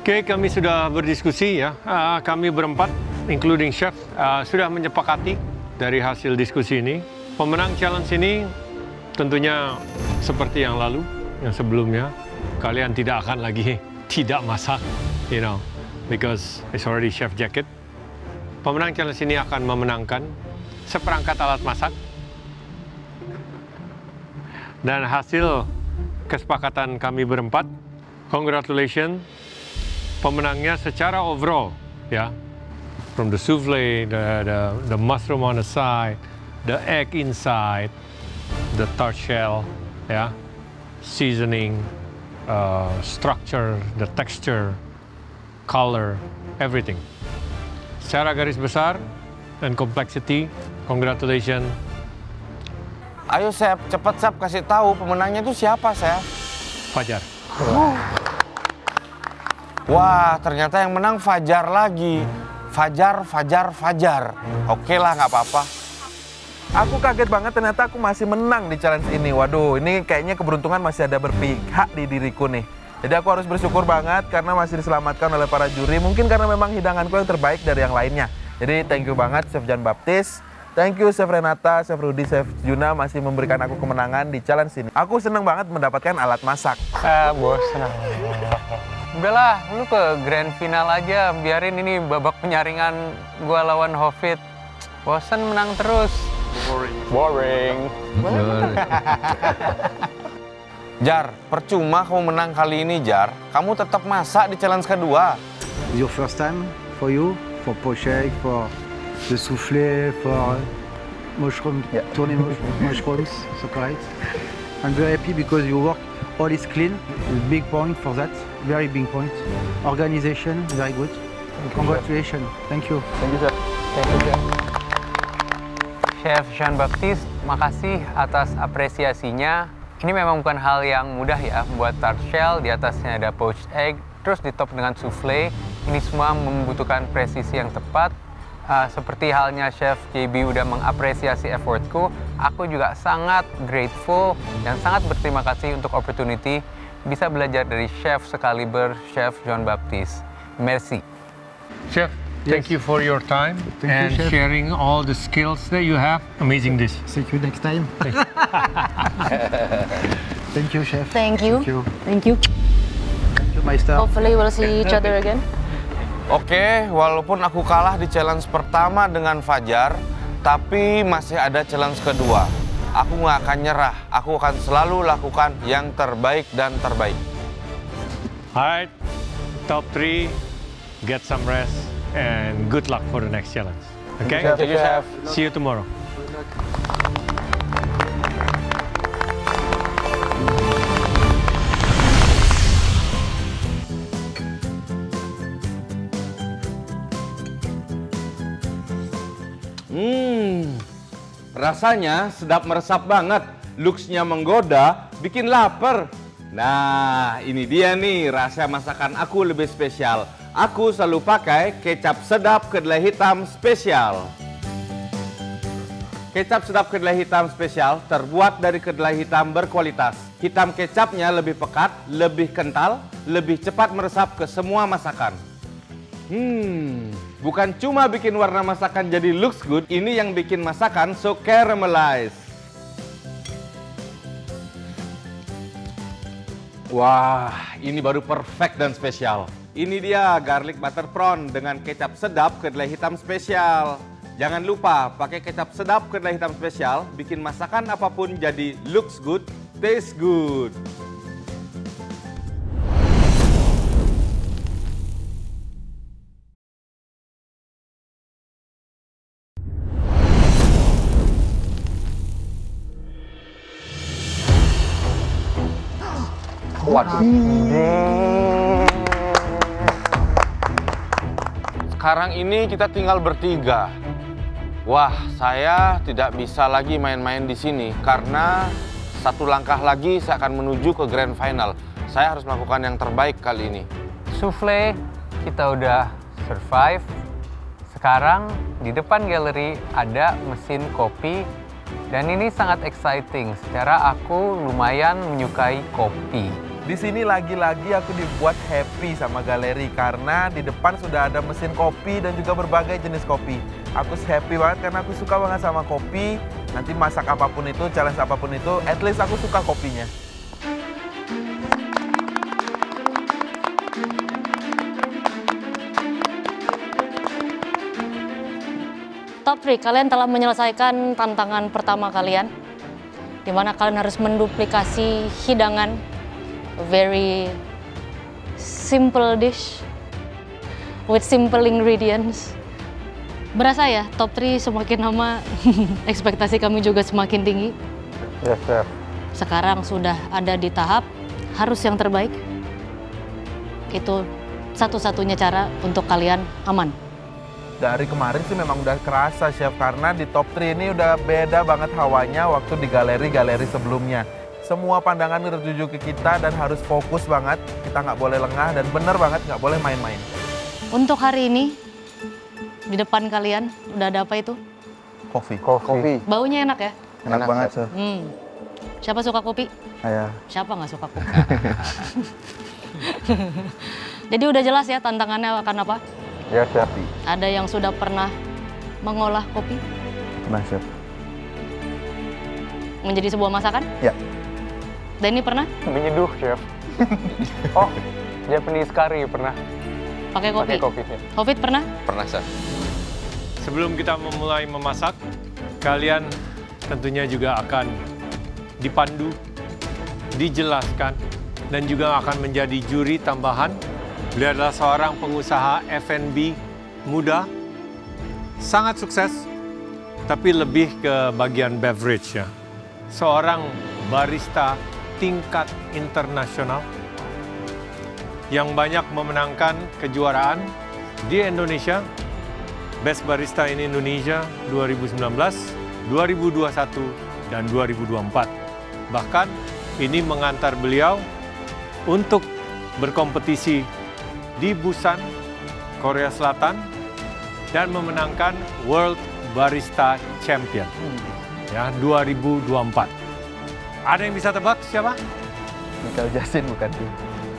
Oke, kami sudah berdiskusi ya. Kami berempat, including chef, sudah menyepakati dari hasil diskusi ini. Pemenang challenge ini tentunya seperti yang lalu, yang sebelumnya. Kalian tidak akan lagi tidak masak, you know, because it's already chef jacket. Pemenang challenge ini akan memenangkan seperangkat alat masak. Dan hasil kesepakatan kami berempat, congratulations. Pemenangnya secara overall, ya, from the souffle, the mushroom on the side, the egg inside, the tart shell, ya, seasoning, structure, the texture, color, everything. Secara garis besar dan complexity, congratulations. Ayo Chef, cepet Chef kasih tahu pemenangnya itu siapa Chef? Fajar. Wah, ternyata yang menang Fajar lagi. Fajar. Oke lah, nggak apa-apa. Aku kaget banget ternyata aku masih menang di challenge ini. Waduh, ini kayaknya keberuntungan masih ada berpihak di diriku nih. Jadi aku harus bersyukur banget karena masih diselamatkan oleh para juri. Mungkin karena memang hidanganku yang terbaik dari yang lainnya. Jadi thank you banget Chef Jean Baptiste. Thank you Chef Renata, Chef Rudy, Chef Juna masih memberikan aku kemenangan di challenge ini. Aku seneng banget mendapatkan alat masak. Bos, senang. Udah lah, lu ke grand final aja. Biarin ini babak penyaringan gua lawan Hofit. Bosan menang terus. Boring. Jar, percuma kamu menang kali ini Jar. Kamu tetap masak di challenge kedua. It's your first time for you, for pochette, for the soufflé, for mushroom, tourné mushrooms, surprise. I'm very happy because you work all is clean. Big point for that, very big point. Organization, very good. Congratulations. Thank you. Thank you, Chef. Thank you, Chef. Chef Jean Baptiste, makasih atas apresiasinya. Ini memang bukan hal yang mudah ya, membuat tart shell, di atasnya ada poached egg, terus ditop dengan souffle. Ini semua membutuhkan presisi yang tepat. Seperti halnya Chef JB udah mengapresiasi effortku, aku juga sangat grateful dan sangat berterima kasih untuk opportunity bisa belajar dari chef sekaliber Chef Jean Baptiste. Merci. Chef, thank you for your time and you, Chef. sharing all the skills that you have. Amazing dish. See you next time. Thank you, Chef. Thank you. Thank you, Meister. Hopefully we'll see each other again. Oke, walaupun aku kalah di challenge pertama dengan Fajar, tapi masih ada challenge kedua. Aku nggak akan nyerah, aku akan selalu lakukan yang terbaik dan terbaik. Alright, top 3, get some rest, and good luck for the next challenge. Okay? Thank you, Chef. See you tomorrow. Rasanya sedap meresap banget, looks-nya menggoda, bikin lapar. Nah, ini dia nih rahasia masakan aku lebih spesial. Aku selalu pakai kecap sedap kedelai hitam spesial. Kecap sedap kedelai hitam spesial terbuat dari kedelai hitam berkualitas. Hitam kecapnya lebih pekat, lebih kental, lebih cepat meresap ke semua masakan. Bukan cuma bikin warna masakan jadi looks good, ini yang bikin masakan so caramelized. Wah, ini baru perfect dan spesial. Ini dia garlic butter prawn dengan kecap sedap kedelai hitam spesial. Jangan lupa pakai kecap sedap kedelai hitam spesial, bikin masakan apapun jadi looks good, taste good. Sekarang ini kita tinggal bertiga. Wah, saya tidak bisa lagi main-main di sini karena satu langkah lagi saya akan menuju ke grand final. Saya harus melakukan yang terbaik kali ini. Souffle kita udah survive. Sekarang di depan galeri ada mesin kopi dan ini sangat exciting. Secara aku lumayan menyukai kopi. Di sini lagi-lagi aku dibuat happy sama galeri karena di depan sudah ada mesin kopi dan juga berbagai jenis kopi. Aku happy banget karena aku suka banget sama kopi. Nanti masak apapun itu, challenge apapun itu, at least aku suka kopinya. Top 3, kalian telah menyelesaikan tantangan pertama kalian, di mana kalian harus menduplikasi hidangan very simple dish with simple ingredients. Berasa ya, top 3 semakin lama ekspektasi kami juga semakin tinggi. Yes, chef. Sekarang sudah ada di tahap harus yang terbaik. Itu satu-satunya cara untuk kalian aman. Dari kemarin sih memang udah kerasa, Chef, karena di top 3 ini udah beda banget hawanya waktu di galeri-galeri sebelumnya. Semua pandangan tertuju ke kita dan harus fokus banget. Kita nggak boleh lengah dan bener banget nggak boleh main-main. Untuk hari ini, di depan kalian udah ada apa itu? Kopi. Baunya enak ya? Enak banget, Chef. Siapa suka kopi? Ayah. Siapa nggak suka kopi? Jadi udah jelas ya tantangannya akan apa? Ya, chef. Ada yang sudah pernah mengolah kopi Nah, Chef. menjadi sebuah masakan? Ya. Denny pernah? Menyeduh, chef. Oh, Japanese curry pernah. Pakai kopi? Pakai kopi, ya. Covid pernah? Pernah, Chef. Sebelum kita memulai memasak, kalian tentunya juga akan dipandu, dijelaskan, dan juga akan menjadi juri tambahan. Beliau adalah seorang pengusaha F&B muda, sangat sukses, tapi lebih ke bagian beverage ya. Seorang barista tingkat internasional yang banyak memenangkan kejuaraan di Indonesia, Best Barista in Indonesia 2019, 2021, dan 2024. Bahkan ini mengantar beliau untuk berkompetisi di Busan, Korea Selatan, dan memenangkan World Barista Champion ya 2024. Ada yang bisa tebak siapa? Mikhail Jasin bukan sih?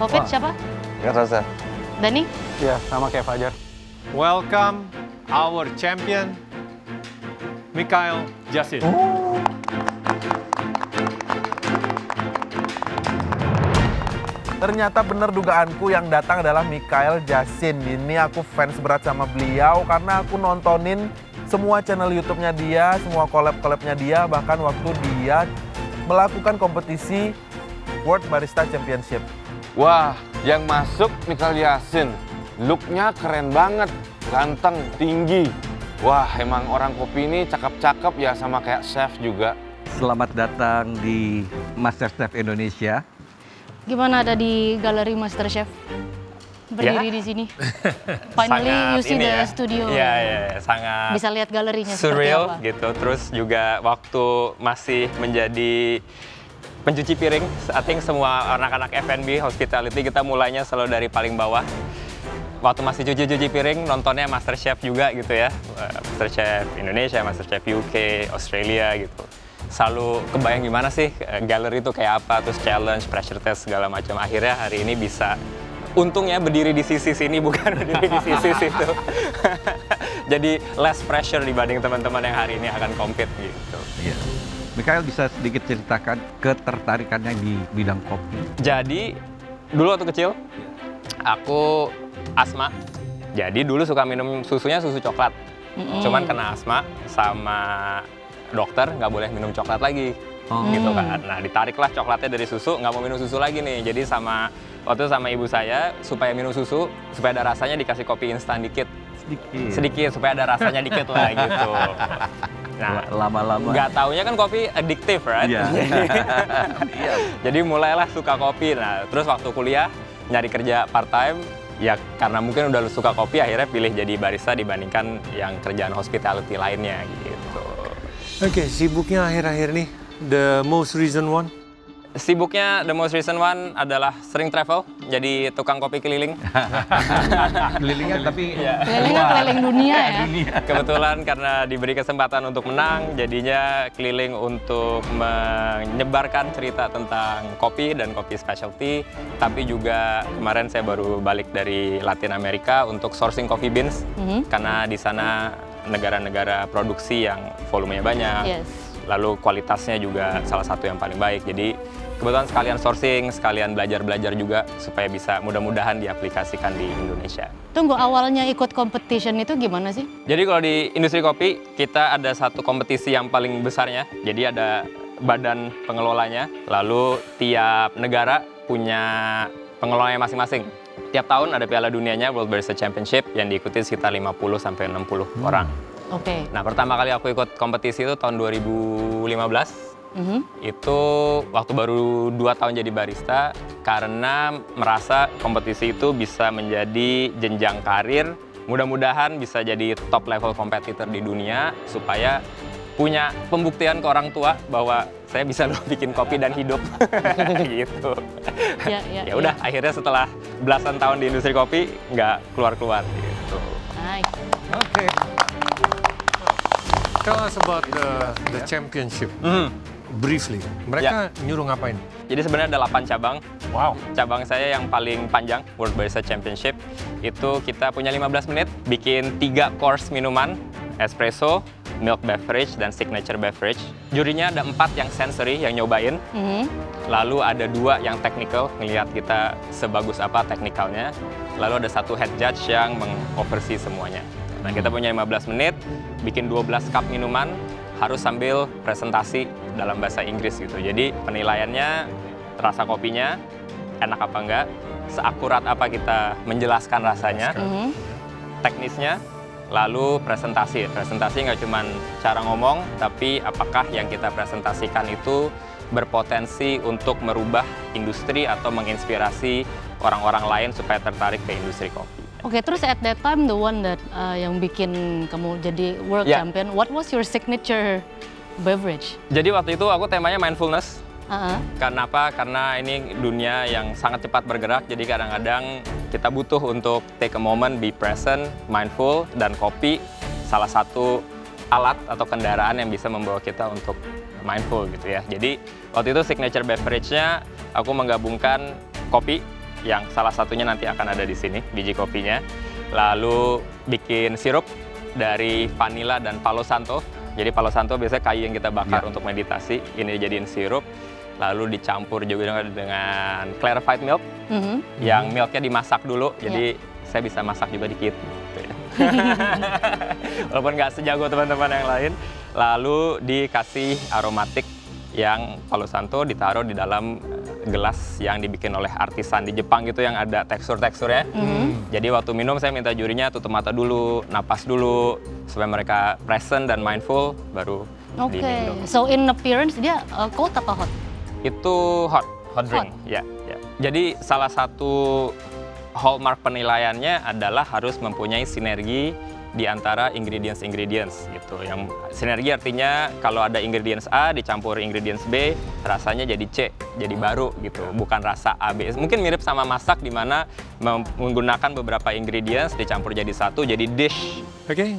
Covid siapa? Nggak tahu, Chef. Denny? Ya, sama kayak Fajar. Welcome our champion, Mikhail Jasin. Ternyata bener dugaanku, yang datang adalah Mikhail Jasin. Ini aku fans berat sama beliau karena aku nontonin semua channel YouTube-nya dia, semua collab-collabnya dia, bahkan waktu dia melakukan kompetisi World Barista Championship. Wah, yang masuk Mikhail Jasin. Look-nya keren banget, ganteng, tinggi. Wah, emang orang kopi ini cakep-cakep ya, sama kayak chef juga. Selamat datang di MasterChef Indonesia. Gimana ada di galeri MasterChef? Berdiri di sini. Finally you see the studio. Iya, sangat Bisa lihat galerinya surreal seperti apa. gitu. Terus juga waktu masih menjadi pencuci piring, I think semua anak-anak F&B, hospitality, kita mulainya selalu dari paling bawah. Waktu masih cuci-cuci piring, nontonnya MasterChef juga gitu ya. MasterChef Indonesia, MasterChef UK, Australia gitu. Selalu kebayang gimana sih galeri itu kayak apa, terus challenge, pressure test, segala macam. Akhirnya hari ini bisa, untungnya berdiri di sisi sini, bukan berdiri di sisi situ. Jadi less pressure dibanding teman-teman yang hari ini akan compete gitu. Iya. Mikhail bisa sedikit ceritakan ketertarikannya di bidang kopi. Jadi dulu waktu kecil, aku asma. Jadi dulu suka minum susunya susu coklat. Cuman kena asma sama dokter nggak boleh minum coklat lagi. Gitu kan. Nah, ditariklah coklatnya dari susu, nggak mau minum susu lagi nih. Jadi waktu itu sama ibu saya, supaya minum susu, supaya ada rasanya dikasih kopi instan dikit. Sedikit, supaya ada rasanya dikit lah gitu. Nah, lama-lama. nggak taunya kan kopi addictive, right? Iya. Jadi mulailah suka kopi. Nah, terus waktu kuliah, nyari kerja part-time, ya karena mungkin udah suka kopi, akhirnya pilih jadi barista dibandingkan yang kerjaan hospitality lainnya gitu. Oke, sibuknya akhir-akhir nih, the most recent one? Sibuknya the most recent one adalah sering travel, jadi tukang kopi keliling. Kelilingnya tapi Kelilingnya keliling dunia ya. Kebetulan karena diberi kesempatan untuk menang, jadinya keliling untuk menyebarkan cerita tentang kopi dan kopi specialty. Tapi juga kemarin saya baru balik dari Latin Amerika untuk sourcing coffee beans, karena di sana negara-negara produksi yang volumenya banyak. Yes. Lalu kualitasnya juga salah satu yang paling baik. Jadi kebetulan sekalian sourcing, sekalian belajar-belajar juga supaya bisa mudah-mudahan diaplikasikan di Indonesia. Tunggu, awalnya ikut competition itu gimana sih? Jadi kalau di industri kopi, kita ada satu kompetisi yang paling besarnya. Jadi ada badan pengelolanya, lalu tiap negara punya pengelolanya masing-masing. Tiap tahun ada Piala Dunianya, World Barista Championship, yang diikuti sekitar 50-60 orang. Oke. Nah, pertama kali aku ikut kompetisi itu tahun 2015. Itu waktu baru 2 tahun jadi barista, karena merasa kompetisi itu bisa menjadi jenjang karir. Mudah-mudahan bisa jadi top level kompetitor di dunia, supaya punya pembuktian ke orang tua bahwa saya bisa loh bikin kopi dan hidup. Gitu. Ya udah, akhirnya setelah belasan tahun di industri kopi, nggak keluar-keluar gitu. Nice. Okay. Tell us about the championship. Briefly, mereka nyuruh ngapain? Jadi sebenarnya ada 8 cabang. Wow. Cabang saya yang paling panjang, World Barista Championship, itu kita punya 15 menit, bikin 3 course minuman, espresso, milk beverage, dan signature beverage. Jurinya ada 4 yang sensory, yang nyobain. Lalu ada 2 yang technical, ngelihat kita sebagus apa teknikalnya. Lalu ada 1 head judge yang mengoversee semuanya. Nah, kita punya 15 menit, bikin 12 cup minuman, harus sambil presentasi dalam bahasa Inggris gitu. Jadi penilaiannya, rasa kopinya, enak apa enggak, seakurat apa kita menjelaskan rasanya, teknisnya, lalu presentasi. Presentasi nggak cuma cara ngomong, tapi apakah yang kita presentasikan itu berpotensi untuk merubah industri atau menginspirasi orang-orang lain supaya tertarik ke industri kopi. Oke, terus at that time the one that yang bikin kamu jadi world champion, what was your signature beverage? Jadi waktu itu aku temanya mindfulness. Kenapa? Karena ini dunia yang sangat cepat bergerak, jadi kadang-kadang kita butuh untuk take a moment, be present, mindful, dan kopi salah satu alat atau kendaraan yang bisa membawa kita untuk mindful gitu ya. Jadi waktu itu signature beverage-nya aku menggabungkan kopi, yang salah satunya nanti akan ada di sini, biji kopinya. Lalu bikin sirup dari vanilla dan Palo Santo. Jadi Palo Santo biasanya kayu yang kita bakar untuk meditasi, ini dijadiin sirup. Lalu dicampur juga dengan clarified milk, yang milknya dimasak dulu, jadi saya bisa masak juga dikit. Gitu ya. Walaupun nggak sejago teman-teman yang lain. Lalu dikasih aromatik yang Palo Santo ditaruh di dalam gelas yang dibikin oleh artisan di Jepang gitu, yang ada tekstur-teksturnya. Jadi waktu minum saya minta jurinya tutup mata dulu, napas dulu, supaya mereka present dan mindful, baru diminum. So in appearance dia cold atau hot? Itu hot drink. Ya. Jadi salah satu hallmark penilaiannya adalah harus mempunyai sinergi di antara ingredients gitu. Yang sinergi artinya kalau ada ingredients A dicampur ingredients B, rasanya jadi C, jadi baru gitu. Bukan rasa A, B. Mungkin mirip sama masak, di mana menggunakan beberapa ingredients dicampur jadi satu, jadi dish. Oke.